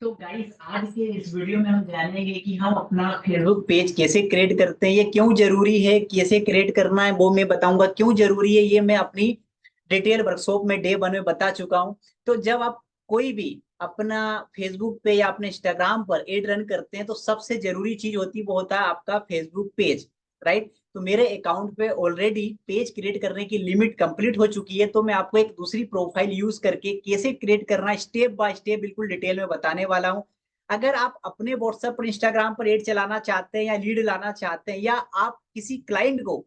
तो गाइस आज के इस वीडियो में हम जानेंगे कि हम अपना फेसबुक पेज कैसे क्रिएट करते हैं, ये क्यों जरूरी है, कैसे क्रिएट करना है वो मैं बताऊंगा। क्यों जरूरी है ये मैं अपनी डिटेल वर्कशॉप में डे 1 में बता चुका हूं। तो जब आप कोई भी अपना फेसबुक पे या अपने इंस्टाग्राम पर एड रन करते हैं तो सबसे जरूरी चीज होती है वो होता है आपका फेसबुक पेज, राइट। तो मेरे अकाउंट पे ऑलरेडी पेज क्रिएट करने की लिमिट कंप्लीट हो चुकी है, तो मैं आपको एक दूसरी प्रोफाइल यूज करके कैसे क्रिएट करना है स्टेप बाय स्टेप बिल्कुल डिटेल में बताने वाला हूं। अगर आप अपने व्हाट्सएप पर इंस्टाग्राम पर एड चलाना चाहते हैं या लीड लाना चाहते हैं, या आप किसी क्लाइंट को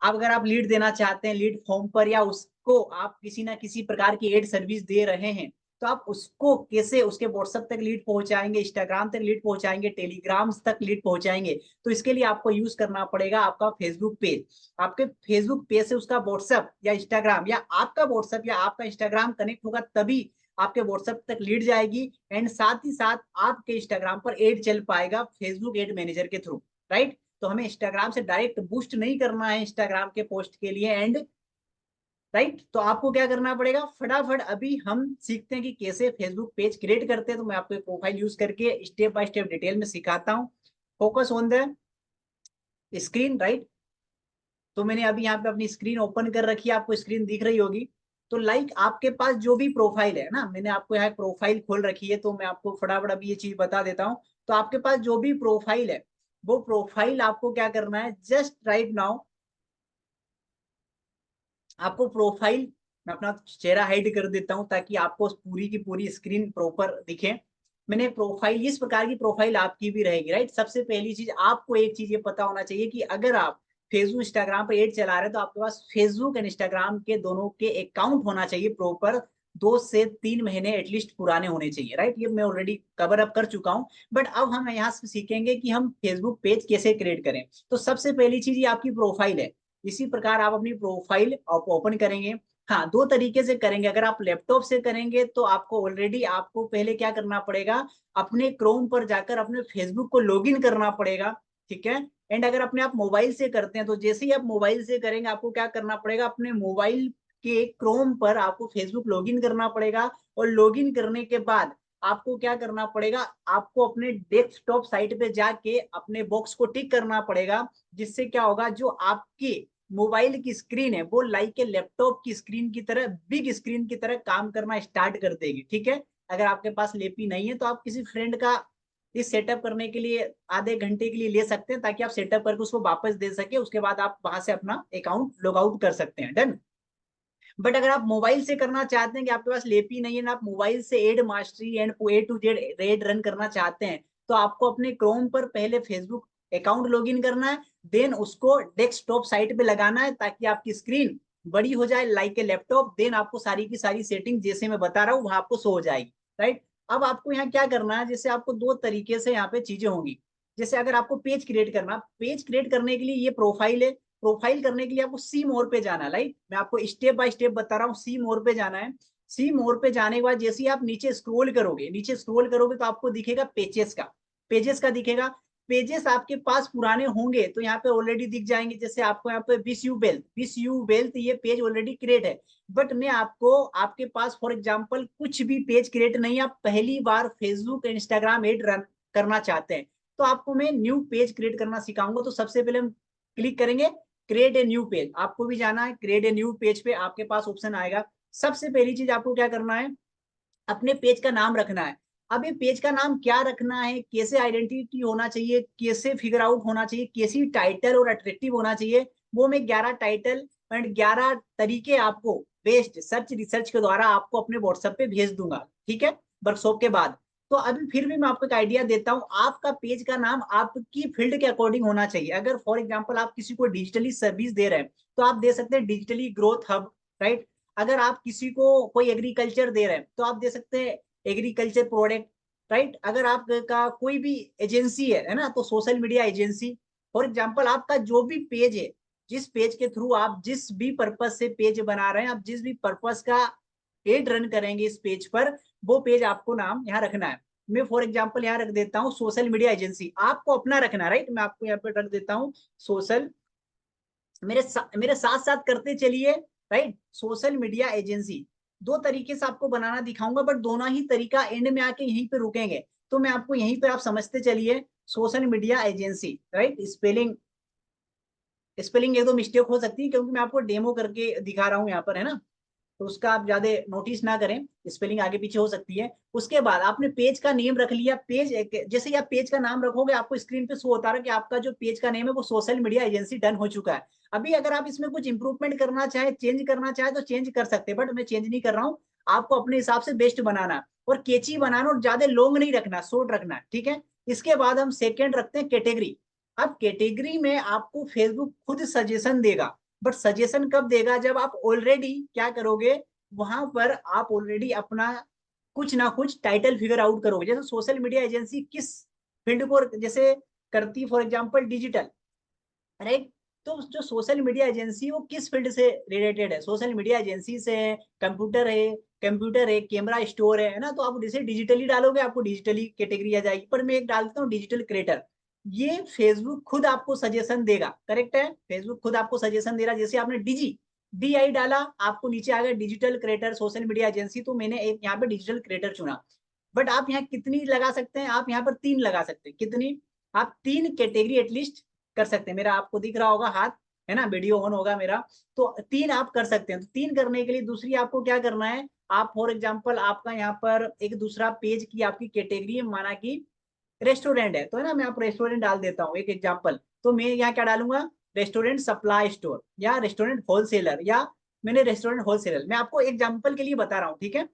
आप अगर आप लीड देना चाहते हैं लीड फॉर्म पर, या उसको आप किसी ना किसी प्रकार की एड सर्विस दे रहे हैं, तो आप उसको कैसे उसके व्हाट्सएप तक लीड पहुंचाएंगे, इंस्टाग्राम तक लीड पहुंचाएंगे, टेलीग्राम तक लीड पहुंचाएंगे। तो इसके लिए आपको यूज करना पड़ेगा आपका फेसबुक पेज। आपके फेसबुक पेज से उसका व्हाट्सएप या इंस्टाग्राम या आपका व्हाट्सएप या आपका इंस्टाग्राम कनेक्ट होगा, तभी आपके व्हाट्सएप तक लीड जाएगी। एंड साथ ही साथ आपके इंस्टाग्राम पर एड चल पाएगा फेसबुक एड मैनेजर के थ्रू, राइट। तो हमें इंस्टाग्राम से डायरेक्ट बूस्ट नहीं करना है इंस्टाग्राम के पोस्ट के लिए, एंड राइट। तो आपको क्या करना पड़ेगा, फटाफट अभी हम सीखते हैं कि कैसे फेसबुक पेज क्रिएट करते हैं। तो मैं आपको एक प्रोफाइल यूज करके स्टेप बाय स्टेप डिटेल में सिखाता हूँ। Focus on the screen, right. तो मैंने अभी यहाँ पे अपनी स्क्रीन ओपन कर रखी है, आपको स्क्रीन दिख रही होगी। तो लाइक आपके पास जो भी प्रोफाइल है ना, मैंने आपको यहाँ प्रोफाइल खोल रखी है, तो मैं आपको फटाफट अभी ये चीज बता देता हूँ। तो आपके पास जो भी प्रोफाइल है, वो प्रोफाइल आपको क्या करना है, जस्ट राइट नाउ आपको प्रोफाइल, मैं अपना चेहरा हाइड कर देता हूं ताकि आपको पूरी की पूरी स्क्रीन प्रॉपर दिखे। मैंने प्रोफाइल इस प्रकार की प्रोफाइल आपकी भी रहेगी, राइट। सबसे पहली चीज आपको एक चीज ये पता होना चाहिए कि अगर आप फेसबुक इंस्टाग्राम पर एड चला रहे हैं तो आपके पास फेसबुक एंड इंस्टाग्राम के दोनों के अकाउंट होना चाहिए प्रॉपर। 2 से 3 महीने एटलीस्ट पुराने होने चाहिए, राइट। ये मैं ऑलरेडी कवर अप कर चुका हूँ। बट अब हम यहाँ से सीखेंगे कि हम फेसबुक पेज कैसे क्रिएट करें। तो सबसे पहली चीज ये आपकी प्रोफाइल है। इसी प्रकार आप अपनी प्रोफाइल आप ओपन करेंगे। हाँ, दो तरीके से करेंगे। अगर आप लैपटॉप से करेंगे तो आपको ऑलरेडी आपको पहले क्या करना पड़ेगा, अपने क्रोम पर जाकर अपने फेसबुक को लॉगिन करना पड़ेगा, ठीक है। एंड अगर अपने आप मोबाइल से करते हैं तो जैसे ही आप मोबाइल से करेंगे आपको क्या करना पड़ेगा, अपने मोबाइल के क्रोम पर आपको फेसबुक लॉगिन करना पड़ेगा। और लॉगिन करने के बाद आपको क्या करना पड़ेगा, आपको अपने डेस्कटॉप साइट पे जाके अपने बॉक्स को टिक करना पड़ेगा। जिससे क्या होगा, जो आपकी मोबाइल की स्क्रीन है वो लाइक के लैपटॉप की स्क्रीन की तरह, बिग स्क्रीन की तरह काम करना स्टार्ट कर देगी, ठीक है। अगर आपके पास लेपी नहीं है तो आप किसी फ्रेंड का इस सेटअप करने के लिए आधे घंटे के लिए ले सकते हैं, ताकि आप सेटअप करके उसको वापस दे सके। उसके बाद आप वहां से अपना अकाउंट लॉग आउट कर सकते हैं, डन। बट अगर आप मोबाइल से करना चाहते हैं कि आपके पास लेपी नहीं है ना, आप मोबाइल से ad mastery and A to Z red run करना चाहते हैं, तो आपको अपने क्रोम पर पहले फेसबुक अकाउंट लॉगिन करना है। देन उसको डेस्कटॉप साइट पे लगाना है ताकि आपकी स्क्रीन बड़ी हो जाए लाइक ए लैपटॉप। देन आपको सारी की सारी सेटिंग जैसे मैं बता रहा हूँ वहां आपको शो हो जाएगी, राइट। अब आपको यहाँ क्या करना है, जैसे आपको दो तरीके से यहाँ पे चीजें होंगी। जैसे अगर आपको पेज क्रिएट करना, पेज क्रिएट करने के लिए ये प्रोफाइल है। प्रोफाइल करने के लिए आपको सी मोर पे जाना है, राइट। मैं आपको स्टेप बाय स्टेप बता रहा हूँ, सी मोर पे जाना है। सी मोर पे जाने के बाद जैसे ही आप नीचे स्क्रॉल करोगे, नीचे स्क्रॉल करोगे तो आपको दिखेगा पेजेस का, पेजेस का दिखेगा। पेजेस आपके पास पुराने होंगे तो यहाँ पे ऑलरेडी दिख जाएंगे। जैसे आपको यहाँ पे wish you wealth, wish you wealth, ये पेज ऑलरेडी क्रिएट है। बट मैं आपको, आपके पास फॉर एग्जाम्पल कुछ भी पेज क्रिएट नहीं है, आप पहली बार फेसबुक इंस्टाग्राम एड रन करना चाहते हैं, तो आपको मैं न्यू पेज क्रिएट करना सिखाऊंगा। तो सबसे पहले हम क्लिक करेंगे क्रिएट ए न्यू पेज। आपको भी जाना है क्रिएट ए न्यू पेज पे, आपके पास ऑप्शन आएगा। सबसे पहली चीज आपको क्या करना है, अपने पेज का नाम रखना है। अब ये पेज का नाम क्या रखना है, कैसे आइडेंटिटी होना चाहिए, कैसे फिगर आउट होना चाहिए, कैसी टाइटल और अट्रैक्टिव होना चाहिए, वो मैं 11 टाइटल एंड 11 तरीके आपको बेस्ड सर्च रिसर्च के द्वारा आपको अपने व्हाट्सएप पे भेज दूंगा, ठीक है, वर्कशॉप के बाद। तो अभी फिर भी मैं आपको एक आइडिया देता हूँ, आपका पेज का नाम आपकी फील्ड के अकॉर्डिंग होना चाहिए। अगर फॉर एग्जाम्पल आप किसी को डिजिटली सर्विस दे रहे हैं तो आप दे सकते हैं डिजिटली ग्रोथ हब, राइट। अगर आप किसी को कोई एग्रीकल्चर दे रहे हैं तो आप दे सकते हैं एग्रीकल्चर प्रोडक्ट, राइट। अगर आपका कोई भी एजेंसी है ना, तो social media agency. For example आपका जो भी पेज है, जिस पेज के थ्रू आप जिस भी पर्पज से पेज बना रहे हैं, आप जिस भी पर्पज का पेज रन करेंगे इस पेज पर, वो पेज आपको नाम यहाँ रखना है। मैं फॉर एग्जाम्पल यहाँ रख देता हूँ सोशल मीडिया एजेंसी, आपको अपना रखना है, राइट। मैं आपको यहाँ पे रख देता हूँ सोशल, मेरे साथ साथ करते चलिए, राइट, सोशल मीडिया एजेंसी। दो तरीके से आपको बनाना दिखाऊंगा, बट दोनों ही तरीका एंड में आके यहीं पे रुकेंगे। तो मैं आपको यहीं पे आप समझते चलिए, social media agency, right. Spelling spelling एक दो मिस्टेक हो सकती है क्योंकि मैं आपको डेमो करके दिखा रहा हूँ यहाँ पर, है ना, तो उसका आप ज्यादा नोटिस ना करें, स्पेलिंग आगे पीछे हो सकती है। उसके बाद आपने पेज का नेम रख लिया, पेज जैसे ही आप पेज का नाम रखोगे आपको स्क्रीन पे शो होता रहा कि आपका जो पेज का नेम है वो सोशल मीडिया एजेंसी डन हो चुका है। अभी अगर आप इसमें कुछ इंप्रूवमेंट करना चाहे, चेंज करना चाहे तो चेंज कर सकते हैं, बट मैं चेंज नहीं कर रहा हूँ। आपको अपने हिसाब से बेस्ट बनाना और केची बनाना, और ज्यादा लॉन्ग नहीं रखना, शॉर्ट रखना, ठीक है। इसके बाद हम सेकेंड रखते हैं कैटेगरी। अब कैटेगरी में आपको फेसबुक खुद सजेशन देगा, बट सजेशन कब देगा, जब आप ऑलरेडी क्या करोगे, वहां पर आप ऑलरेडी अपना कुछ ना कुछ टाइटल फिगर आउट करोगे। जैसे सोशल मीडिया एजेंसी किस फील्ड को जैसे करती, फॉर एग्जांपल डिजिटल, राइट। तो जो सोशल मीडिया एजेंसी वो किस फील्ड से रिलेटेड है, सोशल मीडिया एजेंसी से है, कंप्यूटर है, कैमरा स्टोर है ना। तो आप जैसे डिजिटली डालोगे आपको डिजिटली कैटेगरी आ जाएगी, पर मैं एक डाल देता हूँ डिजिटल क्रिएटर। ये फेसबुक खुद आपको सजेशन देगा, करेक्ट है, फेसबुक खुद आपको सजेशन दे रहा है। जैसे आपने डी आई डाला, आपको नीचे आ गया digital creator social media agency, तो मैंने एक यहाँ पे डिजिटल क्रिएटर चुना। बट आप यहाँ कितनी लगा सकते हैं, आप यहाँ पर 3 लगा सकते हैं। कितनी, आप 3 कैटेगरी एटलीस्ट कर सकते हैं। मेरा आपको दिख रहा होगा हाथ, है ना, वीडियो ऑन होगा मेरा, तो 3 आप कर सकते हैं। तो 3 करने के लिए दूसरी आपको क्या करना है, आप फॉर एग्जाम्पल आपका यहाँ पर एक दूसरा पेज की आपकी कैटेगरी माना कि रेस्टोरेंट है, तो है ना, मैं आप रेस्टोरेंट डाल देता हूँ एक एग्जाम्पल। तो मैं यहाँ क्या डालूंगा, रेस्टोरेंट सप्लाई स्टोर या रेस्टोरेंट होलसेलर, या मैंने रेस्टोरेंट होलसेलर, मैं आपको एग्जाम्पल के लिए बता रहा हूँ, ठीक है।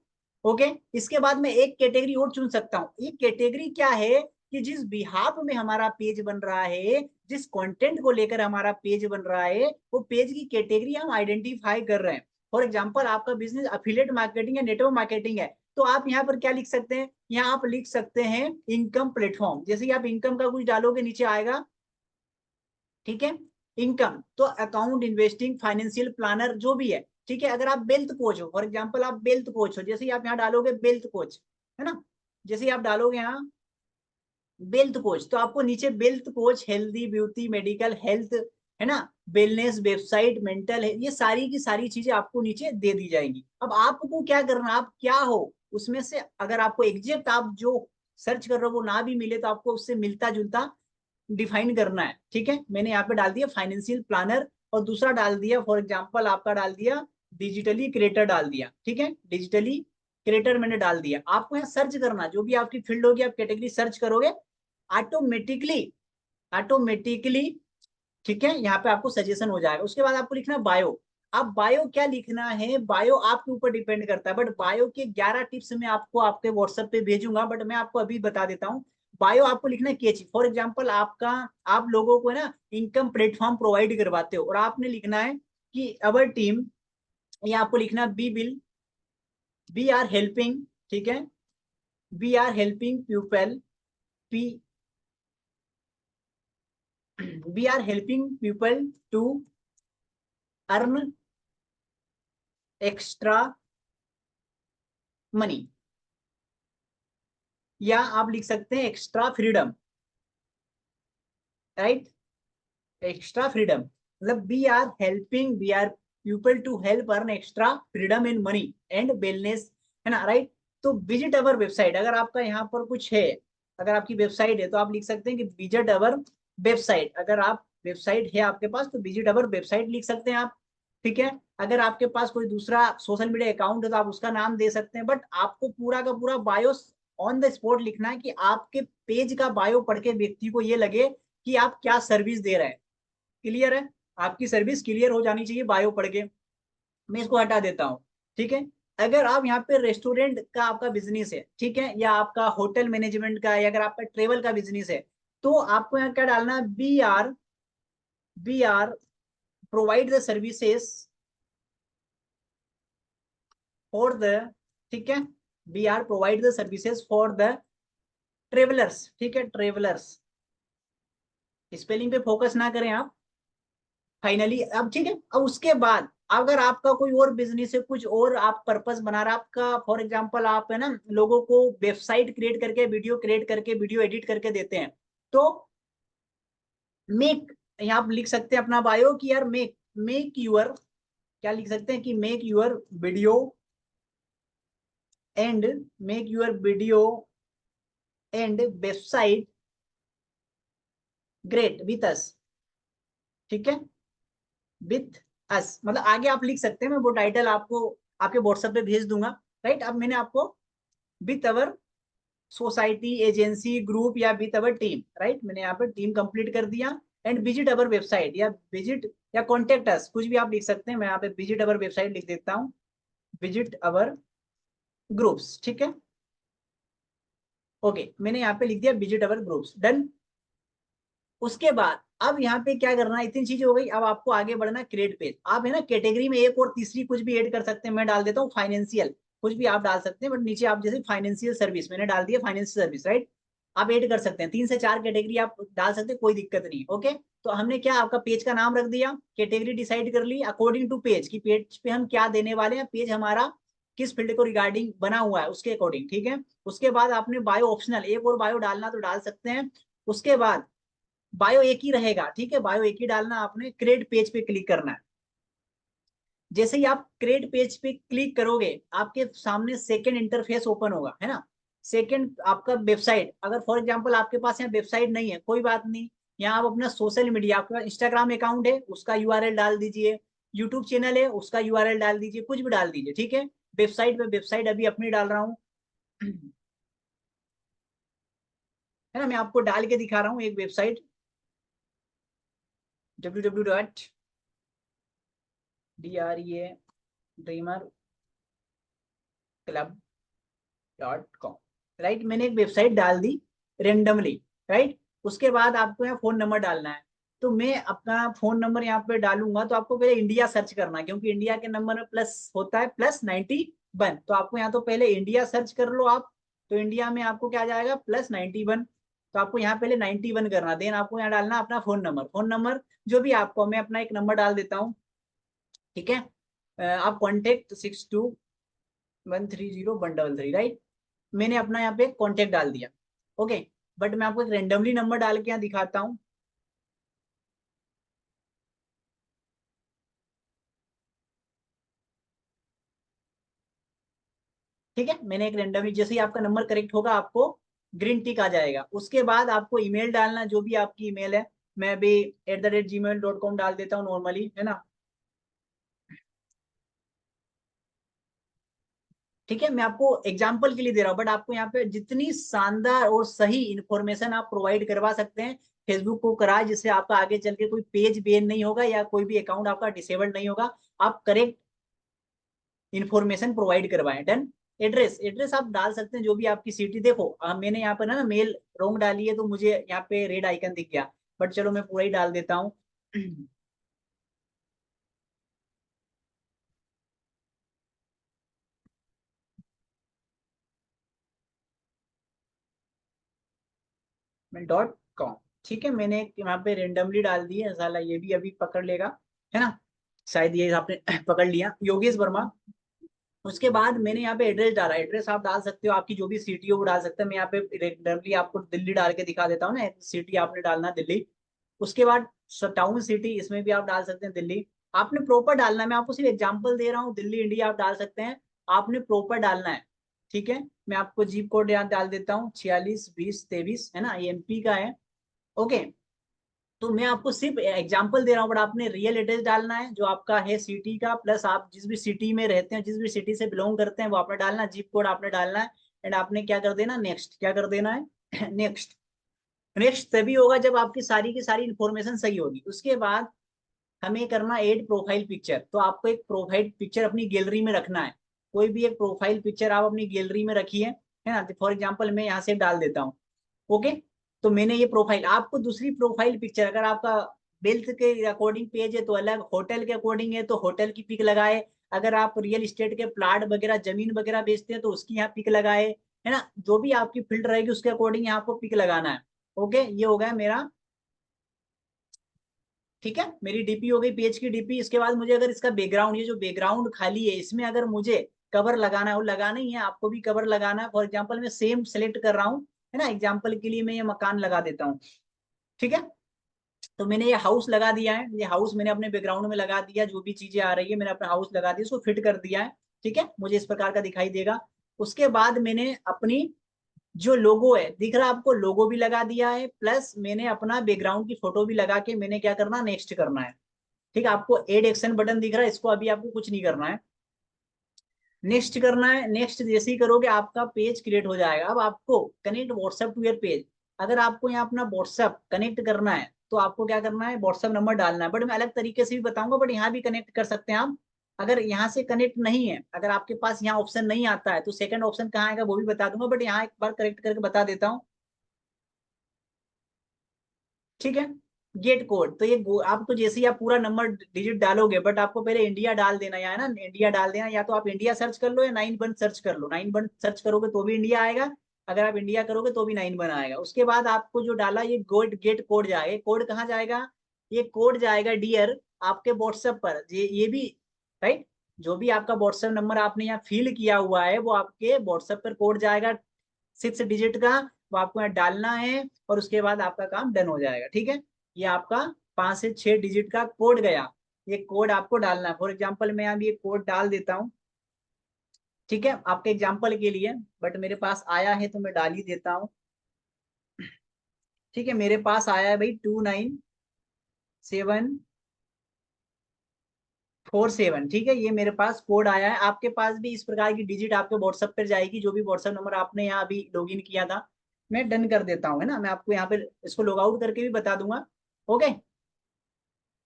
ओके, इसके बाद मैं एक कैटेगरी और चुन सकता हूँ। एक कैटेगरी क्या है कि जिस बिहाफ में हमारा पेज बन रहा है, जिस कंटेंट को लेकर हमारा पेज बन रहा है, वो पेज की कैटेगरी हम आइडेंटिफाई कर रहे हैं। फॉर एग्जांपल आपका बिजनेस अफिलिएट मार्केटिंग या नेटवर्क मार्केटिंग है, तो आप यहाँ पर क्या लिख सकते हैं, यहाँ आप लिख सकते हैं इनकम प्लेटफॉर्म। जैसे ही आप इनकम का कुछ डालोगे नीचे आएगा, ठीक है, इनकम, तो अकाउंट, इन्वेस्टिंग, फाइनेंशियल प्लानर, जो भी है, ठीक है। अगर आप वेल्थ कोच हो, फॉर एग्जांपल आप वेल्थ कोच हो, जैसे ही आप यहाँ डालोगे वेल्थ कोच, है ना, जैसे ही आप डालोगे यहाँ वेल्थ कोच, तो आपको नीचे wealth coach, healthy, beauty, medical, health, है ना, वेलनेस, वेबसाइट, मेंटल है, ये सारी की सारी चीजें आपको नीचे दे दी जाएंगी। अब आपको क्या करना, आप क्या हो उसमें से, अगर आपको एग्जैक्ट आप जो सर्च कर रहे हो वो ना भी मिले तो आपको उससे मिलता जुलता डिफाइन करना है, ठीक है। मैंने यहाँ पे डाल दिया फाइनेंशियल प्लानर, और दूसरा डाल दिया फॉर एग्जांपल आपका डाल दिया डिजिटली क्रिएटर डाल दिया, ठीक है, डिजिटली क्रिएटर मैंने डाल दिया। आपको यहाँ सर्च करना, जो भी आपकी फील्ड होगी आप कैटेगरी सर्च करोगे ऑटोमेटिकली, ऑटोमेटिकली, ठीक है, यहाँ पे आपको सजेशन हो जाएगा। उसके बाद आपको लिखना बायो। अब बायो क्या लिखना है, बायो आपके ऊपर डिपेंड करता है, बट बायो के 11 टिप्स मैं आपको आपके व्हाट्सएप पे भेजूंगा, बट मैं आपको अभी बता देता हूँ। बायो आपको लिखना है केची, फॉर एग्जाम्पल आपका, आप लोगों को ना इनकम प्लेटफॉर्म प्रोवाइड करवाते हो, और आपने लिखना है कि अवर टीम, या आपको लिखना बी आर हेल्पिंग, ठीक है, बी आर हेल्पिंग पीपल, पी we are helping people to earn extra money, या आप लिख सकते हैं extra freedom, right, extra freedom, मतलब we are people to help earn extra freedom in money and wellness, है ना, राइट। तो विजिट अवर वेबसाइट, अगर आपका यहाँ पर कुछ है, अगर आपकी वेबसाइट है तो आप लिख सकते हैं कि विजिट अवर वेबसाइट। अगर आप वेबसाइट है आपके पास तो विजिट अवर वेबसाइट लिख सकते हैं आप, ठीक है। अगर आपके पास कोई दूसरा सोशल मीडिया अकाउंट है तो आप उसका नाम दे सकते हैं, बट आपको पूरा का पूरा बायो ऑन द स्पॉट लिखना है, कि आपके पेज का बायो पढ़ के व्यक्ति को ये लगे कि आप क्या सर्विस दे रहे हैं। क्लियर है, आपकी सर्विस क्लियर हो जानी चाहिए बायो पढ़ के। मैं इसको हटा देता हूँ, ठीक है। अगर आप यहाँ पे रेस्टोरेंट का आपका बिजनेस है, ठीक है, या आपका होटल मैनेजमेंट का, या अगर आपका ट्रेवल का बिजनेस है, तो आपको यहाँ क्या डालना है, we are provide the services for the, ठीक है, we are provide the services for the travellers, ठीक है, ट्रेवलर्स, स्पेलिंग पे फोकस ना करें आप। फाइनली अब ठीक है, अब उसके बाद अगर आपका कोई और बिजनेस है, कुछ और आप पर्पस बना रहे, आपका फॉर एग्जांपल आप है ना लोगों को वेबसाइट क्रिएट करके, वीडियो क्रिएट करके, वीडियो एडिट करके देते हैं, तो मेक, यहाँ आप लिख सकते हैं अपना बायो कि यार मेक मेक यूर, क्या लिख सकते हैं कि make your video and make your video and website great with us, ठीक है, विथ अस मतलब आगे आप लिख सकते हैं, मैं वो टाइटल आपको आपके व्हाट्सएप पे भेज दूंगा, राइट। अब मैंने आपको with our society agency group या विथ अवर टीम, राइट, मैंने यहाँ पर टीम कंप्लीट कर दिया। एंड विजिट अवर वेबसाइट या विजिट या कॉन्टेक्ट अस, कुछ भी आप लिख सकते हैं, मैं यहाँ पे विजिट अवर वेबसाइट लिख देता हूँ, विजिट अवर ग्रुप्स, ठीक है, ओके, मैंने यहाँ पे लिख दिया विजिट अवर ग्रुप्स, डन। उसके बाद अब यहाँ पे क्या करना है, इतनी चीजें हो गई, अब आपको आगे बढ़ना क्रिएट पेज। आप है ना कैटेगरी में एक और तीसरी कुछ भी ऐड कर सकते हैं, मैं डाल देता हूँ फाइनेंशियल, कुछ भी आप डाल सकते हैं, बट नीचे आप जैसे फाइनेंशियल सर्विस मैंने डाल दिया, फाइनेंशियल सर्विस, राइट। आप ऐड कर सकते हैं 3 से 4 कैटेगरी आप डाल सकते हैं, कोई दिक्कत नहीं, ओके। तो हमने क्या आपका पेज का नाम रख दिया, कैटेगरी डिसाइड कर ली अकॉर्डिंग टू पेज की, पेज पे हम क्या देने वाले हैं, पेज हमारा किस फील्ड को रिगार्डिंग बना हुआ है उसके अकॉर्डिंग, ठीक है। उसके बाद आपने बायो ऑप्शनल एक और बायो डालना तो डाल सकते हैं। उसके बाद बायो एक ही रहेगा, ठीक है, बायो एक ही डालना, आपने क्रिएट पेज पे क्लिक करना है। जैसे ही आप क्रिएट पेज पे क्लिक करोगे आपके सामने सेकंड इंटरफेस ओपन होगा, है ना। सेकंड आपका वेबसाइट, अगर फॉर एग्जांपल आपके पास यहाँ वेबसाइट नहीं है कोई बात नहीं, यहाँ आप अपना सोशल मीडिया, आपके पास इंस्टाग्राम अकाउंट है उसका यूआरएल डाल दीजिए, यूट्यूब चैनल है उसका यूआरएल डाल दीजिए, कुछ भी डाल दीजिए, ठीक है। वेबसाइट पे वेबसाइट अभी अपनी डाल रहा हूँ है ना, मैं आपको डाल के दिखा रहा हूँ एक वेबसाइट www.dreamerclub.com, राइट, मैंने एक वेबसाइट डाल दी रेंडमली, राइट। उसके बाद आपको यहाँ फोन नंबर डालना है, तो मैं अपना फोन नंबर यहाँ पे डालूंगा, तो आपको पहले इंडिया सर्च करना है, क्योंकि इंडिया के नंबर में प्लस होता है +91, तो आपको यहाँ तो पहले इंडिया सर्च कर लो आप, तो इंडिया में आपको क्या आ जाएगा +91, तो आपको यहाँ पहले 91 करना, देन आपको यहाँ डालना अपना फोन नंबर, फोन नंबर जो भी आपको, मैं अपना एक नंबर डाल देता हूँ, ठीक है। आप कॉन्टेक्ट 62130133, राइट, मैंने अपना यहाँ पे कॉन्टेक्ट डाल दिया, ओके। बट मैं आपको एक रेंडमली नंबर डाल के यहाँ दिखाता हूँ, ठीक है, मैंने एक रेंडमली, जैसे ही आपका नंबर करेक्ट होगा आपको ग्रीन टिक आ जाएगा। उसके बाद आपको ईमेल डालना, जो भी आपकी ईमेल है, मैं भी @gmail.com डाल देता हूँ नॉर्मली, है ना, ठीक है। मैं आपको एग्जाम्पल के लिए दे रहा हूँ, बट आपको यहाँ पे जितनी शानदार और सही इंफॉर्मेशन आप प्रोवाइड करवा सकते हैं फेसबुक को कराए, जिससे आपका आगे चल के कोई पेज बैन नहीं होगा या कोई भी अकाउंट आपका डिसेबल्ड नहीं होगा, आप करेक्ट इंफॉर्मेशन प्रोवाइड करवाएं, डन। एड्रेस, एड्रेस आप डाल सकते हैं जो भी आपकी सिटी, देखो मैंने यहाँ पर ना मेल रोंग डाली है तो मुझे यहाँ पे रेड आइकन दिख गया, बट चलो मैं पूरा ही डाल देता हूँ मैं .com, ठीक है, मैंने यहाँ पे रेंडमली डाल दी है, साला ये भी अभी पकड़ लेगा, है ना, शायद ये आपने पकड़ लिया, योगेश वर्मा। उसके बाद मैंने यहाँ पे एड्रेस डाला, एड्रेस आप डाल सकते हो, आपकी जो भी सिटी हो वो डाल सकते हैं, मैं यहाँ पे रेंडमली आपको दिल्ली डाल के दिखा देता हूँ ना, सिटी आपने डालना दिल्ली। उसके बाद टाउन सिटी, इसमें भी आप डाल सकते हैं दिल्ली, आपने प्रॉपर डालना है, मैं आपको सिर्फ एग्जांपल दे रहा हूँ, दिल्ली इंडिया आप डाल सकते हैं, आपने प्रॉपर डालना है, ठीक है। मैं आपको जीप कोड यहाँ डाल देता हूँ 462023, है ना, ये एमपी का है, ओके। तो मैं आपको सिर्फ एग्जांपल दे रहा हूँ, बट आपने रियल एड्रेस डालना है जो आपका है सिटी का, प्लस आप जिस भी सिटी में रहते हैं, जिस भी सिटी से बिलोंग करते हैं वो आपने डालना है, जिप कोड आपने डालना है, एंड आपने क्या कर देना, नेक्स्ट, क्या कर देना है नेक्स्ट। नेक्स्ट तभी होगा जब आपकी सारी की सारी इंफॉर्मेशन सही होगी। उसके बाद हमें करना एड प्रोफाइल पिक्चर, तो आपको एक प्रोफाइल पिक्चर अपनी गैलरी में रखना है, कोई भी एक प्रोफाइल पिक्चर आप अपनी गैलरी में रखिए, है ना, फॉर एग्जाम्पल मैं यहाँ से डाल देता हूँ, ओके। तो मैंने ये प्रोफाइल, आपको दूसरी प्रोफाइल पिक्चर, अगर आपका वेल्थ के अकॉर्डिंग पेज है तो अलग, होटल के अकॉर्डिंग है तो होटल की पिक लगाए, अगर आप रियल इस्टेट के प्लाट वगैरह जमीन वगैरह बेचते हैं तो उसकी यहाँ पिक लगाए, है ना, जो भी आपकी फील्ड रहेगी उसके अकॉर्डिंग यहाँ आपको पिक लगाना है, ओके। ये हो गया मेरा, ठीक है, मेरी डीपी हो गई, पेज की डीपी। इसके बाद मुझे अगर इसका बैकग्राउंड, ये जो बैकग्राउंड खाली है इसमें अगर मुझे कवर लगाना है, वो लगाना ही है, आपको भी कवर लगाना है, फॉर एग्जाम्पल मैं सेम सेलेक्ट कर रहा हूँ, है ना, एग्जाम्पल के लिए मैं ये मकान लगा देता हूँ, ठीक है। तो मैंने ये हाउस लगा दिया है, ये हाउस मैंने अपने बैकग्राउंड में लगा दिया, जो भी चीजें आ रही है मैंने अपना हाउस लगा दिया, उसको फिट कर दिया है, ठीक है, मुझे इस प्रकार का दिखाई देगा। उसके बाद मैंने अपनी जो लोगो है, दिख रहा है आपको, लोगो भी लगा दिया है, प्लस मैंने अपना बैकग्राउंड की फोटो भी लगा के मैंने क्या करना, नेक्स्ट करना है। ठीक है, आपको एड एक्शन बटन दिख रहा है, इसको अभी आपको कुछ नहीं करना है, नेक्स्ट करना है। नेक्स्ट जैसे ही करोगे आपका पेज क्रिएट हो जाएगा। अब आपको connect WhatsApp to your page, अगर आपको यहाँ अपना व्हाट्सएप कनेक्ट करना है तो आपको क्या करना है, व्हाट्सएप नंबर डालना है, बट मैं अलग तरीके से भी बताऊंगा, बट यहाँ भी कनेक्ट कर सकते हैं आप। अगर यहाँ से कनेक्ट नहीं है, अगर आपके पास यहाँ ऑप्शन नहीं आता है तो सेकंड ऑप्शन कहाँ आएगा वो भी बता दूंगा, बट यहाँ एक बार करेक्ट करके बता देता हूँ। ठीक है, गेट कोड, तो ये आपको जैसे ही आप पूरा नंबर डिजिट डालोगे, बट आपको पहले इंडिया डाल देना, या है ना, इंडिया डाल देना, या तो आप इंडिया सर्च कर लो या 9 1 सर्च कर लो। 9 1 सर्च करोगे तो भी इंडिया आएगा, अगर आप इंडिया करोगे तो भी 9 1 आएगा। उसके बाद आपको जो डाला ये गेट कोड जाएगा, कोड कहाँ जाएगा, ये कोड जाएगा डियर आपके व्हाट्सएप पर, ये भी राइट, जो भी आपका व्हाट्सएप नंबर आपने यहाँ फिल किया हुआ है वो आपके व्हाट्सएप पर कोड जाएगा 6 डिजिट का, वो आपको यहाँ डालना है, और उसके बाद आपका काम डन हो जाएगा। ठीक है, ये आपका 5 से 6 डिजिट का कोड गया, ये कोड आपको डालना है। फॉर एग्जाम्पल मैं अभी ये कोड डाल देता हूँ, ठीक है, आपके एग्जाम्पल के लिए, बट मेरे पास आया है तो मैं डाल ही देता हूँ। ठीक है, मेरे पास आया है भाई 2974। ठीक है, ये मेरे पास कोड आया है, आपके पास भी इस प्रकार की डिजिट आपके व्हाट्सएप पर जाएगी, जो भी व्हाट्सएप नंबर आपने यहाँ अभी लॉगिन किया था। मैं डन कर देता हूँ, है ना, मैं आपको यहाँ पे इसको लॉग आउट करके भी बता दूंगा। ओके,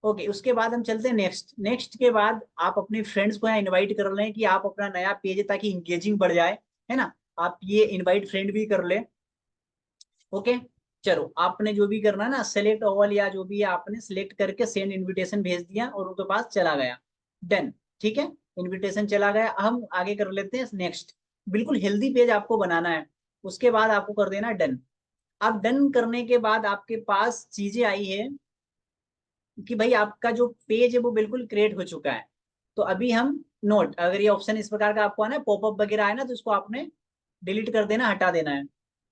ओके, उसके बाद हम चलते हैं नेक्स्ट। नेक्स्ट के बाद आप अपने फ्रेंड्स को यहाँ इनवाइट कर लें कि आप अपना नया पेज है, ताकि इंगेजिंग बढ़ जाए, है ना, आप ये इनवाइट फ्रेंड भी कर ले। ओके, चलो आपने जो भी करना है ना, सेलेक्ट ऑल या जो भी है आपने सिलेक्ट करके सेंड इनविटेशन भेज दिया और उनके पास चला गया, डन। ठीक है, इनविटेशन चला गया। हम आगे कर लेते हैं नेक्स्ट। बिल्कुल हेल्दी पेज आपको बनाना है, उसके बाद आपको कर देना डन। अब डन करने के बाद आपके पास चीजें आई है कि भाई आपका जो पेज है वो बिल्कुल क्रिएट हो चुका है। तो अभी हम नोट, अगर ये ऑप्शन इस प्रकार का आपको आना है, पॉपअप वगैरह है ना, तो इसको आपने डिलीट कर देना, हटा देना है।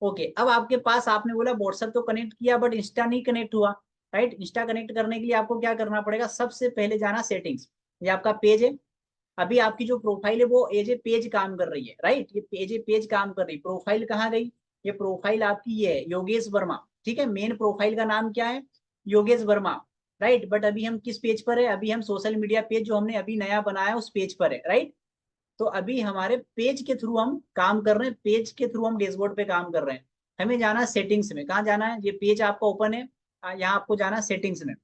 ओके, अब आपके पास, आपने बोला व्हाट्सएप तो कनेक्ट किया बट इंस्टा नहीं कनेक्ट हुआ, राइट। इंस्टा कनेक्ट करने के लिए आपको क्या करना पड़ेगा, सबसे पहले जाना सेटिंग्स। ये आपका पेज है, अभी आपकी जो प्रोफाइल है वो एज ए पेज काम कर रही है, राइट, ये पेज ए पेज काम कर रही है। प्रोफाइल कहाँ गई, ये प्रोफाइल आपकी ये है, योगेश वर्मा। ठीक है, मेन प्रोफाइल का नाम क्या है, योगेश वर्मा, राइट। बट अभी हम किस पेज पर है, अभी हम सोशल मीडिया पेज जो हमने अभी नया बनाया उस पेज पर है, राइट। तो अभी हमारे पेज के थ्रू हम काम कर रहे हैं, पेज के थ्रू हम डैशबोर्ड पे काम कर रहे हैं। हमें जाना है सेटिंग्स में, कहाँ जाना है, ये पेज आपका ओपन है, यहाँ आपको जाना है सेटिंग्स में।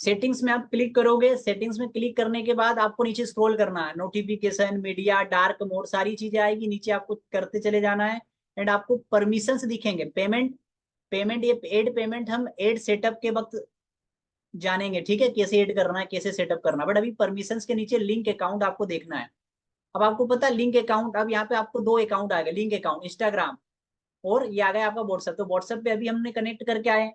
सेटिंग्स में आप क्लिक करोगे, सेटिंग्स में क्लिक करने के बाद आपको नीचे स्क्रॉल करना है, नोटिफिकेशन, मीडिया, डार्क मोड, सारी चीजें आएगी नीचे, आपको करते चले जाना है। एंड आपको परमिशंस दिखेंगे, पेमेंट, पेमेंट, ये एड पेमेंट हम एड सेटअप के वक्त जानेंगे, ठीक है, कैसे एड करना है, कैसे सेटअप करना है। बट अभी परमिशंस के नीचे लिंक अकाउंट आपको देखना है। अब आपको पता है लिंक अकाउंट, अब यहाँ पे आपको 2 अकाउंट आएगा, लिंक अकाउंट इंस्टाग्राम, और ये आ गया आपका व्हाट्सएप। तो व्हाट्सएप पे अभी हमने कनेक्ट करके आए,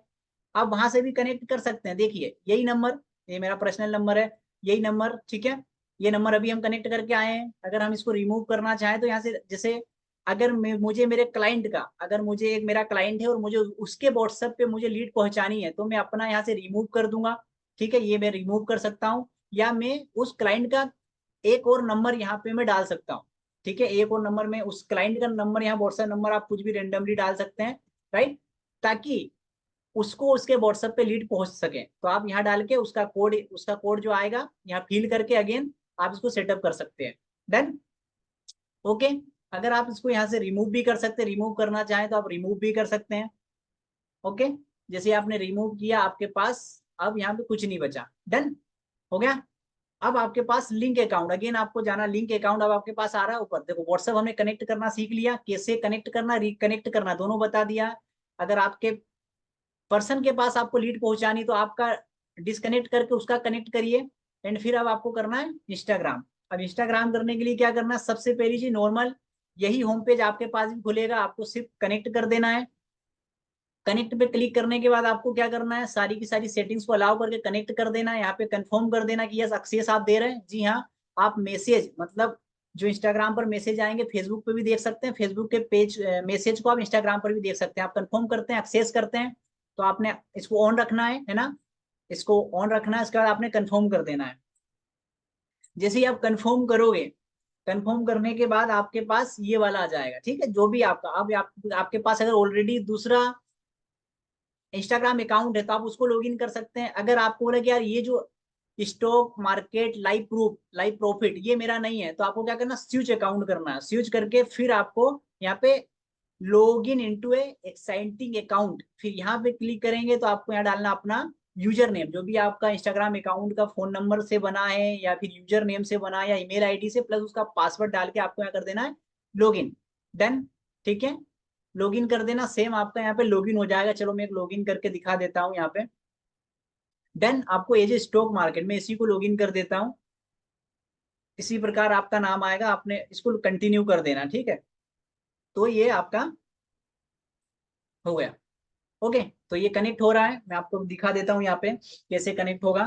आप वहां से भी कनेक्ट कर सकते हैं। देखिए यही नंबर, ये मेरा पर्सनल नंबर है, यही नंबर, ठीक है, ये नंबर अभी हम कनेक्ट करके आए हैं। अगर हम इसको रिमूव करना चाहें तो यहाँ से, जैसे अगर मुझे मेरे क्लाइंट का, अगर मुझे एक मेरा क्लाइंट है और मुझे उसके व्हाट्सएप पे मुझे लीड पहुंचानी है, तो मैं अपना यहाँ से रिमूव कर दूंगा। ठीक है, ये मैं रिमूव कर सकता हूँ, या मैं उस क्लाइंट का एक और नंबर यहाँ पे मैं डाल सकता हूँ। ठीक है, एक और नंबर में उस क्लाइंट का नंबर, यहाँ व्हाट्सएप नंबर आप कुछ भी रेंडमली डाल सकते हैं, राइट, ताकि उसको उसके व्हाट्सएप पे लीड पहुंच सके। तो आप यहाँ डाल के उसका कोड जो आएगा यहाँ फिल करके अगेन आप इसको सेटअप कर सकते हैं, डन। ओके, अगर आप इसको यहाँ से रिमूव भी कर सकते हैं, रिमूव करना चाहें तो आप रिमूव भी कर सकते हैं। ओके, जैसे आपने रिमूव किया, आपके पास अब यहाँ पे कुछ नहीं बचा, डन हो गया। अब आपके पास लिंक अकाउंट, अगेन आपको जाना लिंक अकाउंट, अब आपके पास आ रहा है ऊपर, देखो व्हाट्सएप हमने कनेक्ट करना सीख लिया, कैसे कनेक्ट करना, रिकनेक्ट करना, दोनों बता दिया। अगर आपके पर्सन के पास आपको लीड पहुंचानी तो आपका डिसकनेक्ट करके उसका कनेक्ट करिए। एंड फिर अब आपको करना है इंस्टाग्राम। अब इंस्टाग्राम करने के लिए क्या करना है, सबसे पहली चीज नॉर्मल, यही होम पेज आपके पास भी खुलेगा, आपको सिर्फ कनेक्ट कर देना है। कनेक्ट पे क्लिक करने के बाद आपको क्या करना है, सारी की सारी सेटिंग्स को अलाउ करके कनेक्ट कर देना है। यहाँ पे कंफर्म कर देना कि यस एक्सेस आप दे रहे हैं, जी हाँ। आप मैसेज, मतलब जो इंस्टाग्राम पर मैसेज आएंगे फेसबुक पे भी देख सकते हैं, फेसबुक के पेज मैसेज को आप इंस्टाग्राम पर भी देख सकते हैं। आप कंफर्म करते हैं, एक्सेस करते हैं, तो आपने इसको ऑन रखना है ना, इसको ऑन रखना है, इसके बाद आपने कंफर्म कर देना है। जैसे ही आप कंफर्म करोगे, कंफर्म करने के बाद आपके पास ये वाला आ जाएगा, ठीक है, जो भी आपका अब आपके पास अगर ऑलरेडी दूसरा इंस्टाग्राम अकाउंट है तो आप उसको लॉगिन कर सकते हैं। अगर आपको बोला कि यार ये जो stock market live proof live profit ये मेरा नहीं है, तो आपको क्या करना, स्विच अकाउंट करना है। स्विच करके फिर आपको यहाँ पे log in into A exciting account, फिर यहाँ पे क्लिक करेंगे तो आपको यहाँ डालना अपना यूजर नेम, जो भी आपका इंस्टाग्राम अकाउंट का फोन नंबर से बना है या फिर यूजर नेम से बना है या ईमेल आईडी से, प्लस उसका पासवर्ड डाल के आपको यहाँ कर देना है लॉग इन, डन, ठीक है। लॉगिन कर देना, सेम आपका यहाँ पे लॉगिन हो जाएगा। चलो मैं एक लॉगिन करके दिखा देता हूँ यहाँ पे। देन आपको एज ए स्टॉक मार्केट में इसी को लॉगिन कर देता हूँ, इसी प्रकार आपका नाम आएगा, आपने इसको कंटिन्यू कर देना, ठीक है। तो ये आपका हो गया, ओके। तो ये कनेक्ट हो रहा है, मैं आपको दिखा देता हूँ यहाँ पे कैसे कनेक्ट होगा,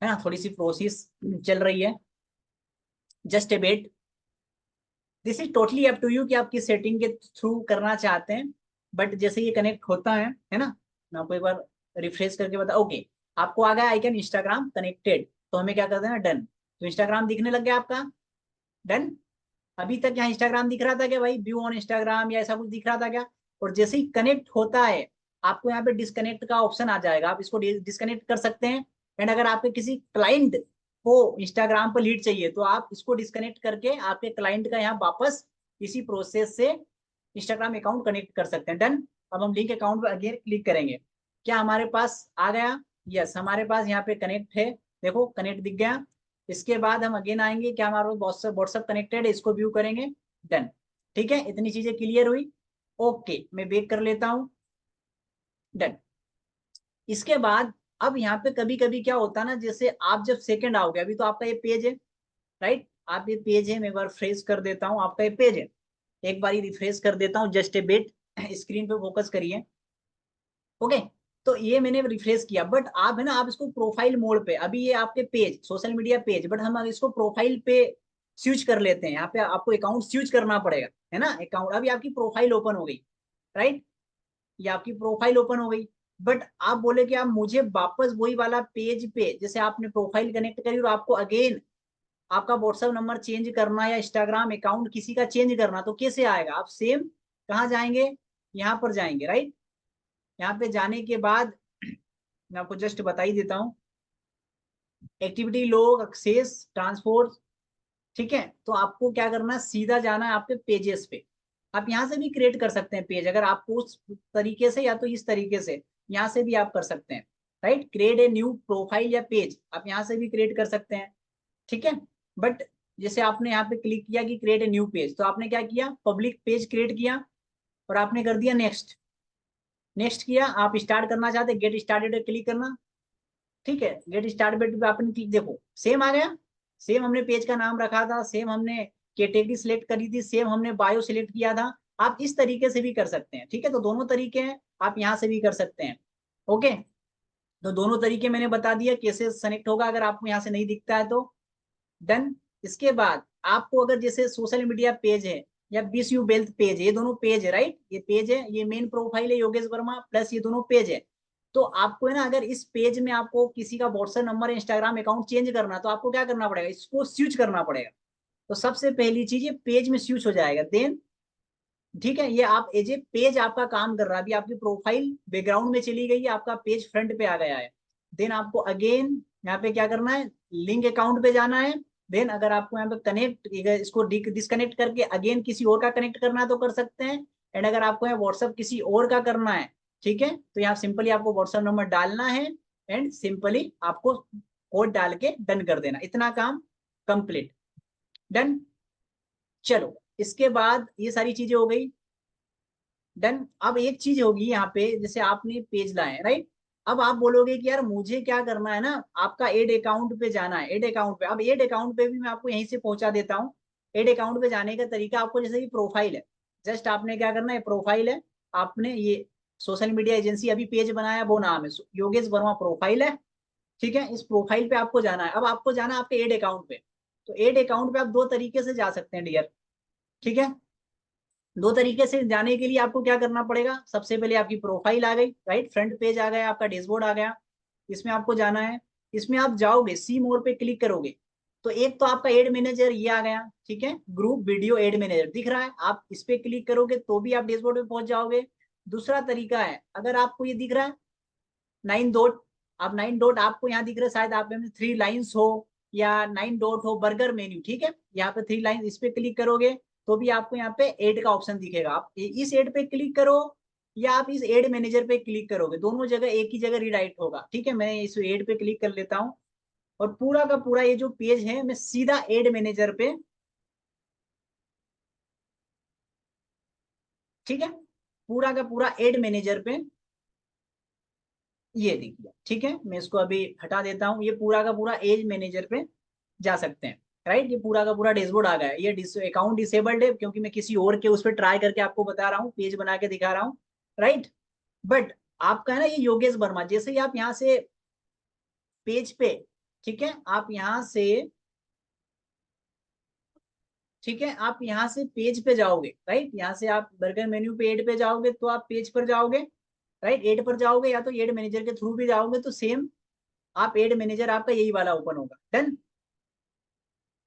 है ना। थोड़ी सी प्रोसेस चल रही है, just a wait. This is totally up to you कि आप किस सेटिंग के थ्रू करना चाहते हैं। बट जैसे ये कनेक्ट होता है ना, मैं आपको एक बार रिफ्रेश करके बता, ओके। आपको आ गया आइकन इंस्टाग्राम कनेक्टेड, तो हमें क्या कर देना, डन। तो इंस्टाग्राम दिखने लग गया आपका, डन। अभी तक यहाँ इंस्टाग्राम दिख रहा था क्या भाई, व्यू ऑन इंस्टाग्राम या ऐसा कुछ दिख रहा था क्या? और जैसे ही कनेक्ट होता है आपको यहाँ पे डिस्कनेक्ट का ऑप्शन आ जाएगा, आप इसको डिस्कनेक्ट कर सकते हैं। एंड अगर आपके किसी क्लाइंट को इंस्टाग्राम पर लीड चाहिए तो आप इसको डिस्कनेक्ट करके आपके क्लाइंट का यहाँ वापस इसी प्रोसेस से इंस्टाग्राम अकाउंट कनेक्ट कर सकते हैं, डन। अब हम लिंक अकाउंट पर अगेन क्लिक करेंगे, क्या हमारे पास आ गया? यस, हमारे पास यहाँ पे कनेक्ट है, देखो कनेक्ट दिख गया। इसके बाद हम अगेन आएंगे, क्या हमारा व्हाट्सएप कनेक्टेड है, इसको व्यू करेंगे, डन, ठीक है। इतनी चीजें क्लियर हुई, ओके। मैं बेक कर लेता हूँ, डन। इसके बाद अब यहाँ पे कभी कभी क्या होता है ना, जैसे आप जब सेकंड आओगे, अभी तो आपका ये पेज है, राइट, आप ये पेज है, मैं एक बार फ्रेश कर देता हूँ, आपका ये पेज है, एक बार रिफ्रेश कर देता हूँ, जस्ट ए बिट, स्क्रीन पे फोकस करिए, ओके। तो ये मैंने रिफ्रेश किया, बट आप है ना, आप इसको प्रोफाइल मोड पे, अभी ये आपके page social media page, but हम इसको प्रोफाइल पे स्विच कर लेते हैं। यहाँ पे आपको अकाउंट स्विच करना पड़ेगा, है ना। अकाउंट अभी आपकी प्रोफाइल ओपन हो गई, राइट, ये आपकी प्रोफाइल ओपन हो गई। बट आप बोले कि आप मुझे वापस वही वाला पेज पे, जैसे आपने प्रोफाइल कनेक्ट करी और आपको अगेन आपका व्हाट्सएप नंबर चेंज करना या इंस्टाग्राम अकाउंट किसी का चेंज करना, तो कैसे आएगा? आप सेम कहाँ जाएंगे, यहाँ पर जाएंगे, राइट। यहाँ पे जाने के बाद मैं आपको जस्ट बता ही देता हूँ, एक्टिविटी लॉग एक्सेस ट्रांसपोर्ट, ठीक है। तो आपको क्या करना है, सीधा जाना है आपके पेजेस पे। आप यहाँ से भी क्रिएट कर सकते हैं पेज, अगर आपको उस तरीके से या तो इस तरीके से यहाँ से भी आप कर सकते हैं, right. Create a new profile या पेज आप यहाँ से भी क्रिएट कर सकते हैं, ठीक है। बट जैसे आपने यहाँ पे क्लिक किया कि क्रिएट ए न्यू पेज, तो आपने क्या किया, पब्लिक पेज क्रिएट किया और आपने कर दिया नेक्स्ट। नेक्स्ट किया, आप स्टार्ट करना चाहते, गेट स्टार्टेड क्लिक करना, ठीक है। गेट स्टार्ट पे आपने क्लिक, देखो सेम आ गया, सेम हमने पेज का नाम रखा था, सेम हमने कैटेगरी सिलेक्ट करी थी, सेम हमने बायो सिलेक्ट किया था। आप इस तरीके से भी कर सकते हैं, ठीक है। तो दोनों तरीके हैं, आप यहाँ से भी कर सकते हैं, ओके। तो दोनों तरीके मैंने बता दिया कैसे सेलेक्ट होगा, अगर आपको यहाँ से नहीं दिखता है तो, डन। इसके बाद आपको अगर जैसे सोशल मीडिया पेज है या बीस यू वेल्थ पेज है, ये दोनों पेज है, राइट, ये पेज है, ये मेन प्रोफाइल है योगेश वर्मा, प्लस ये दोनों पेज है। तो आपको है ना, अगर इस पेज में आपको किसी का WhatsApp number Instagram account change करना, तो आपको क्या करना पड़ेगा, इसको स्विच करना पड़ेगा। तो सबसे पहली चीज ये पेज में स्विच हो जाएगा, देन ठीक है, ये आप एज ए पेज आपका काम कर रहा है। अभी आपकी प्रोफाइल बैकग्राउंड में चली गई है, आपका पेज फ्रंट पे आ गया है। देन आपको अगेन यहाँ पे क्या करना है, लिंक अकाउंट पे जाना है। देन अगर आपको यहाँ पे कनेक्ट, इसको डिसकनेक्ट करके अगेन किसी और का कनेक्ट करना है तो कर सकते हैं। एंड अगर आपको यहाँ व्हाट्सअप किसी और का करना है, ठीक है, तो यहाँ सिंपली आपको व्हाट्सअप नंबर डालना है एंड सिंपली आपको कोड डाल के डन कर देना, इतना काम कंप्लीट, डन। चलो इसके बाद ये सारी चीजें हो गई, डन। अब एक चीज होगी यहाँ पे, जैसे आपने पेज लाए, राइट। अब आप बोलोगे कि यार मुझे क्या करना है ना, आपका एड अकाउंट पे जाना है, एड अकाउंट पे। अब एड अकाउंट पे भी मैं आपको यहीं से पहुंचा देता हूँ। एड अकाउंट पे जाने का तरीका आपको, जैसे कि प्रोफाइल है, जस्ट आपने क्या करना है, प्रोफाइल है, आपने ये सोशल मीडिया एजेंसी अभी पेज बनाया, वो नाम है योगेश वर्मा प्रोफाइल है, ठीक है। इस प्रोफाइल पे आपको जाना है, अब आपको जाना है आपके एड अकाउंट पे। तो एड अकाउंट पे आप दो तरीके से जा सकते हैं डियर, ठीक है। दो तरीके से जाने के लिए आपको क्या करना पड़ेगा, सबसे पहले आपकी प्रोफाइल आ गई, राइट, फ्रंट पेज आ गया, आपका डैशबोर्ड आ गया, इसमें आपको जाना है। इसमें आप जाओगे, सी मोर पे क्लिक करोगे तो एक तो आपका एड मैनेजर ये आ गया, ठीक है, ग्रुप वीडियो एड मैनेजर दिख रहा है, आप इस पे क्लिक करोगे तो भी आप डैशबोर्ड पे पहुंच जाओगे। दूसरा तरीका है, अगर आपको ये दिख रहा है 9 डॉट, आप 9 डॉट आपको यहाँ दिख रहा है, शायद आप में 3 लाइन्स हो या 9 डॉट हो, बर्गर मेन्यू, ठीक है, यहाँ पे 3 लाइन, इस पे क्लिक करोगे तो भी आपको यहाँ पे एड का ऑप्शन दिखेगा। आप इस एड पे क्लिक करो या आप इस एड मैनेजर पे क्लिक करोगे, दोनों जगह एक ही जगह रिडायरेक्ट होगा, ठीक है। मैं इस एड पे क्लिक कर लेता हूँ और पूरा का पूरा ये जो पेज है मैं सीधा एड मैनेजर पे, ठीक है, पूरा का पूरा एड मैनेजर पे ये दिख गया, ठीक है। मैं इसको अभी हटा देता हूँ, ये पूरा का पूरा एज मैनेजर पे जा सकते हैं, राइट। ये पूरा का पूरा डैशबोर्ड आ गया है। ये अकाउंट डिसेबल्ड है क्योंकि मैं किसी और के उस पर ट्राई करके आपको बता रहा हूँ, पेज बना के दिखा रहा हूँ, राइट। बट आपका है ना ये योगेश वर्मा, जैसे ही आप यहाँ से पेज पे, ठीक है, आप यहाँ से, ठीक है, आप यहाँ से पेज पे जाओगे, राइट, यहाँ से आप बर्गर मेन्यू पे एड पे जाओगे तो आप पेज पर जाओगे, राइट, एड पर जाओगे या तो एड मैनेजर के थ्रू भी जाओगे तो सेम आप एड मैनेजर आपका यही वाला ओपन होगा, डन,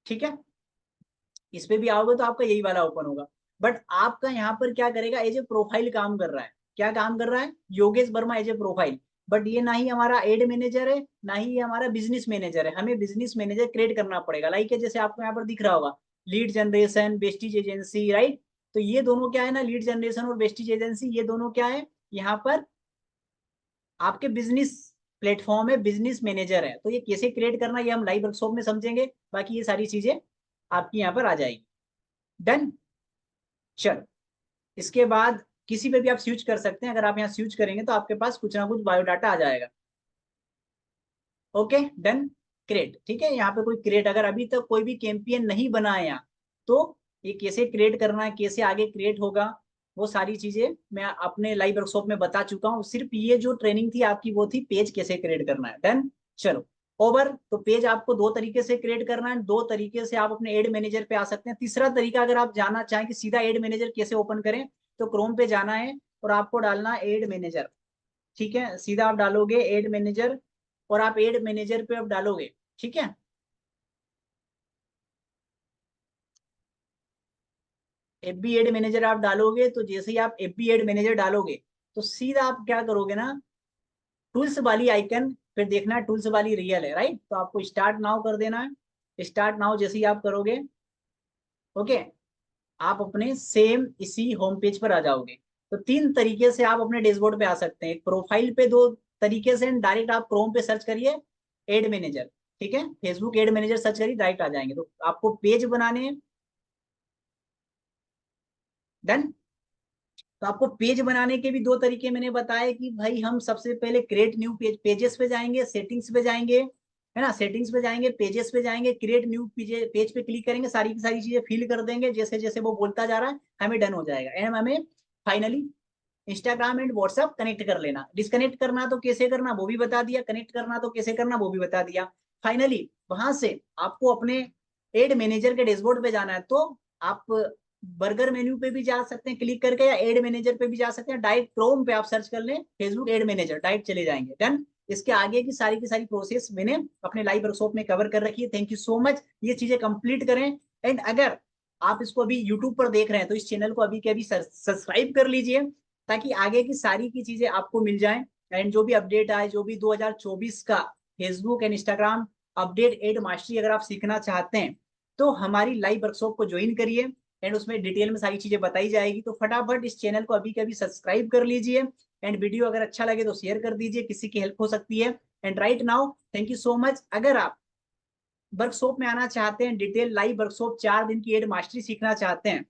ठीक है। इस पे भी आओगे तो आपका यही वाला ओपन होगा। बट आपका यहाँ पर क्या करेगा, एज ए प्रोफाइल काम कर रहा है, क्या काम कर रहा है, Yogesh Verma as a profile. But ये ना ही हमारा एड मैनेजर है ना ही ये हमारा बिजनेस मैनेजर है, हमें बिजनेस मैनेजर क्रिएट करना पड़ेगा। लाइक जैसे आपको यहाँ पर दिख रहा होगा lead generation Vestige agency, right. तो ये दोनों क्या है ना, लीड जनरेशन और वेस्टिज एजेंसी, ये दोनों क्या है यहाँ पर आपके बिजनेस प्लेटफॉर्म है, बिजनेस मैनेजर है। तो ये कैसे क्रिएट करना ये हम लाइव वर्कशॉप में समझेंगे, बाकी ये सारी चीजें आपकी यहाँ पर आ जाएगी, डन। चलो, इसके बाद किसी पे भी आप स्विच कर सकते हैं, अगर आप यहाँ स्विच करेंगे तो आपके पास कुछ ना कुछ बायोडाटा आ जाएगा, ओके, डन, क्रिएट, ठीक है। यहाँ पे कोई क्रिएट, अगर अभी तक कोई भी कैंपियन नहीं बना है यहाँ, तो ये कैसे क्रिएट करना है, कैसे आगे क्रिएट होगा, वो सारी चीजें मैं अपने लाइव वर्कशॉप में बता चुका हूँ। सिर्फ ये जो ट्रेनिंग थी आपकी वो थी पेज कैसे क्रिएट करना है, डन। चलो, ओवर। तो पेज आपको दो तरीके से क्रिएट करना है, दो तरीके से आप अपने एड मैनेजर पे आ सकते हैं। तीसरा तरीका अगर आप जानना चाहें कि सीधा एड मैनेजर कैसे ओपन करें, तो क्रोम पे जाना है और आपको डालना है एड मैनेजर, ठीक है, सीधा आप डालोगे एड मैनेजर और आप एड मैनेजर पे आप डालोगे, ठीक है। एफ बी एड मैनेजर आप डालोगे तो जैसे ही आप एफ बी एड मैनेजर डालोगे तो सीधा आप क्या करोगे ना, टूल्स वाली आइकन फिर देखना है, टूल्स वाली रियल है, राइट। तो आपको स्टार्ट नाउ कर देना है, स्टार्ट नाउ जैसे ही आप करोगे, ओके, आप अपने सेम इसी होम पेज पर आ जाओगे। तो तीन तरीके से आप अपने डैशबोर्ड पे आ सकते हैं, प्रोफाइल पे दो तरीके से, डायरेक्ट आप क्रोम पे सर्च करिए एड मैनेजर, ठीक है, फेसबुक एड मैनेजर सर्च करिए डायरेक्ट आ जाएंगे। तो आपको पेज बनाने हैं, डन। तो आपको पेज बनाने के भी दो तरीके मैंने बताए कि भाई हम सबसे पहले क्रिएट न्यू पेज, पेजेस पे जाएंगे, सेटिंग्स पे जाएंगे, है ना, सेटिंग्स पे जाएंगे, पेजेस पे जाएंगे, क्रिएट न्यू पेज पे क्लिक करेंगे, सारी की सारी चीजें फिल कर देंगे, जैसे जैसे वो बोलता जा रहा है हमें डन हो जाएगा। एंड हमें finally Instagram and WhatsApp connect कर लेना, डिस्कनेक्ट करना तो कैसे करना वो भी बता दिया, कनेक्ट करना तो कैसे करना वो भी बता दिया। फाइनली वहां से आपको अपने एड मैनेजर के डैशबोर्ड पे जाना है, तो आप बर्गर मेन्यू पे भी जा सकते हैं क्लिक करके या एड मैनेजर पे भी जा सकते हैं, डायरेक्ट क्रोम पे आप सर्च कर लें फेसबुक एड मैनेजर, डायरेक्ट चले जाएंगे, डन। इसके आगे की सारी प्रोसेस मैंने अपने लाइव वर्कशॉप में कवर कर रखी है। थैंक यू सो मच, ये चीजें कंप्लीट करें। एंड अगर आप इसको अभी यूट्यूब पर देख रहे हैं तो इस चैनल को अभी के अभी सब्सक्राइब कर लीजिए ताकि आगे की सारी की चीजें आपको मिल जाएं। एंड जो भी अपडेट आए, जो भी 2024 का Facebook and Instagram update ad mastery अगर आप सीखना चाहते हैं तो हमारी लाइव वर्कशॉप को ज्वाइन करिए एंड उसमें डिटेल में सारी चीजें बताई जाएगी। तो फटाफट इस चैनल को अभी के अभी सब्सक्राइब कर लीजिए एंड वीडियो अगर अच्छा लगे तो शेयर कर दीजिए, किसी की हेल्प हो सकती है। And right now thank you so much. अगर आप वर्कशॉप में आना चाहते हैं, डिटेल लाइव वर्कशॉप 4 दिन की एड मास्टरी सीखना चाहते हैं,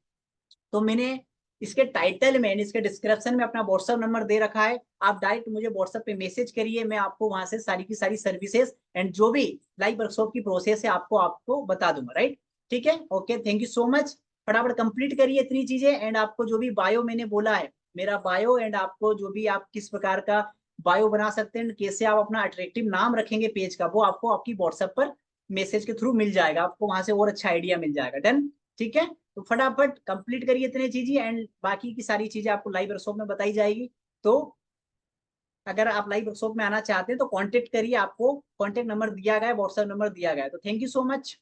तो मैंने इसके टाइटल में, इसके डिस्क्रिप्शन में अपना व्हाट्सएप नंबर दे रखा है, आप डायरेक्ट मुझे व्हाट्सएप पे मैसेज करिए, मैं आपको वहां से सारी की सारी सर्विसेज एंड जो भी लाइव वर्कशॉप की प्रोसेस है आपको आपको बता दूंगा, राइट। ठीक है, okay, thank you so much. फटाफट कंप्लीट करिए इतनी चीजें। एंड आपको जो भी बायो मैंने बोला है, मेरा बायो, एंड आपको जो भी आप किस प्रकार का बायो बना सकते हैं, कैसे आप अपना अट्रैक्टिव नाम रखेंगे पेज का, वो आपको आपकी व्हाट्सएप पर मैसेज के थ्रू मिल जाएगा, आपको वहां से और अच्छा आइडिया मिल जाएगा, डन, ठीक है। तो फटाफट कंप्लीट करिए इतने चीजें एंड बाकी की सारी चीजें आपको लाइव वर्कशॉप में बताई जाएगी। तो अगर आप लाइव वर्कशॉप में आना चाहते हैं तो कांटेक्ट करिए, आपको कांटेक्ट नंबर दिया गया है, व्हाट्सएप नंबर दिया गया है। तो थैंक यू सो मच।